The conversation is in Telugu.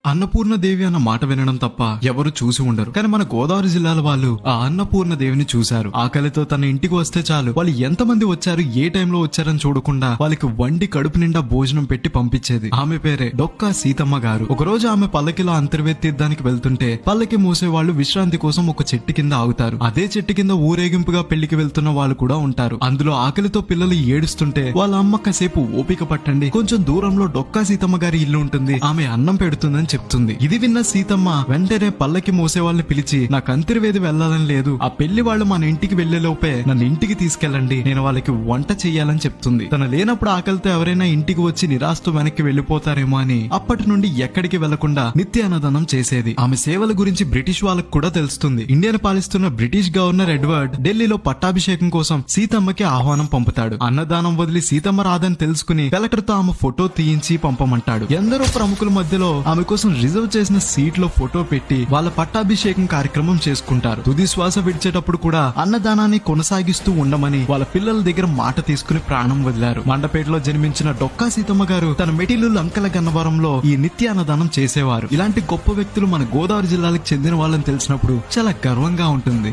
అన్నపూర్ణ దేవి అన్న మాట వినడం తప్ప ఎవరు చూసి ఉండరు. కానీ మన గోదావరి జిల్లాల వాళ్ళు ఆ అన్నపూర్ణ దేవిని చూశారు. ఆకలితో తన ఇంటికి వస్తే చాలు వాళ్ళు ఎంతమంది వచ్చారు, ఏ టైంలో వచ్చారని చూడకుండా వాళ్ళకి వండి కడుపు నిండా భోజనం పెట్టి పంపించేది. ఆమె పేరే డొక్కా సీతమ్మ గారు. ఒకరోజు ఆమె పల్లకిలో అంతర్వేది తీర్థానికి వెళ్తుంటే పల్లకి మూసే వాళ్ళు విశ్రాంతి కోసం ఒక చెట్టు కింద ఆగుతారు. అదే చెట్టు కింద ఊరేగింపుగా పెళ్లికి వెళ్తున్న వాళ్ళు కూడా ఉంటారు. అందులో ఆకలితో పిల్లలు ఏడుస్తుంటే వాళ్ళ అమ్మ కాసేపు ఓపిక పట్టండి, కొంచెం దూరంలో డొక్కా సీతమ్మ గారి ఇల్లు ఉంటుంది, ఆమె అన్నం పెడుతుందని చెప్తుంది. ఇది విన్న సీతమ్మ వెంటనే పల్లకి మోసే వాళ్ళని పిలిచి, నాకు అంతర్వేది వెళ్లాలని లేదు, ఆ పెళ్లి వాళ్ళు మన ఇంటికి వెళ్లే లోపే నన్ను ఇంటికి తీసుకెళ్లండి, నేను వాళ్ళకి వంట చెయ్యాలని చెప్తుంది. తన లేనప్పుడు ఆకలితో ఎవరైనా ఇంటికి వచ్చి నిరాశతో వెనక్కి వెళ్లిపోతారేమో అని అప్పటి నుండి ఎక్కడికి వెళ్లకుండా నిత్య అన్నదానం చేసేది. ఆమె సేవల గురించి బ్రిటిష్ వాళ్ళకు కూడా తెలుస్తుంది. ఇండియాను పాలిస్తున్న బ్రిటిష్ గవర్నర్ ఎడ్వర్డ్ ఢిల్లీలో పట్టాభిషేకం కోసం సీతమ్మకి ఆహ్వానం పంపుతాడు. అన్నదానం వదిలి సీతమ్మ రాదని తెలుసుకుని కలెక్టర్ తో ఆమె ఫోటో తీయించి పంపమంటాడు. ఎందరో ప్రముఖుల మధ్యలో ఆమె కోసం రిజర్వ్ చేసిన సీట్ లో ఫోటో పెట్టి వాళ్ళ పట్టాభిషేకం కార్యక్రమం చేసుకుంటారు. తుది శ్వాస విడిచేటప్పుడు కూడా అన్నదానాన్ని కొనసాగిస్తూ ఉండమని వాళ్ళ పిల్లల దగ్గర మాట తీసుకుని ప్రాణం వదిలారు. మండపేటలో జన్మించిన డొక్కా సీతమ్మ గారు తన మెటిలు లంకల గన్నవరంలో ఈ నిత్య అన్నదానం చేసేవారు. ఇలాంటి గొప్ప వ్యక్తులు మన గోదావరి జిల్లాలకు చెందిన వాళ్ళని తెలిసినప్పుడు చాలా గర్వంగా ఉంటుంది.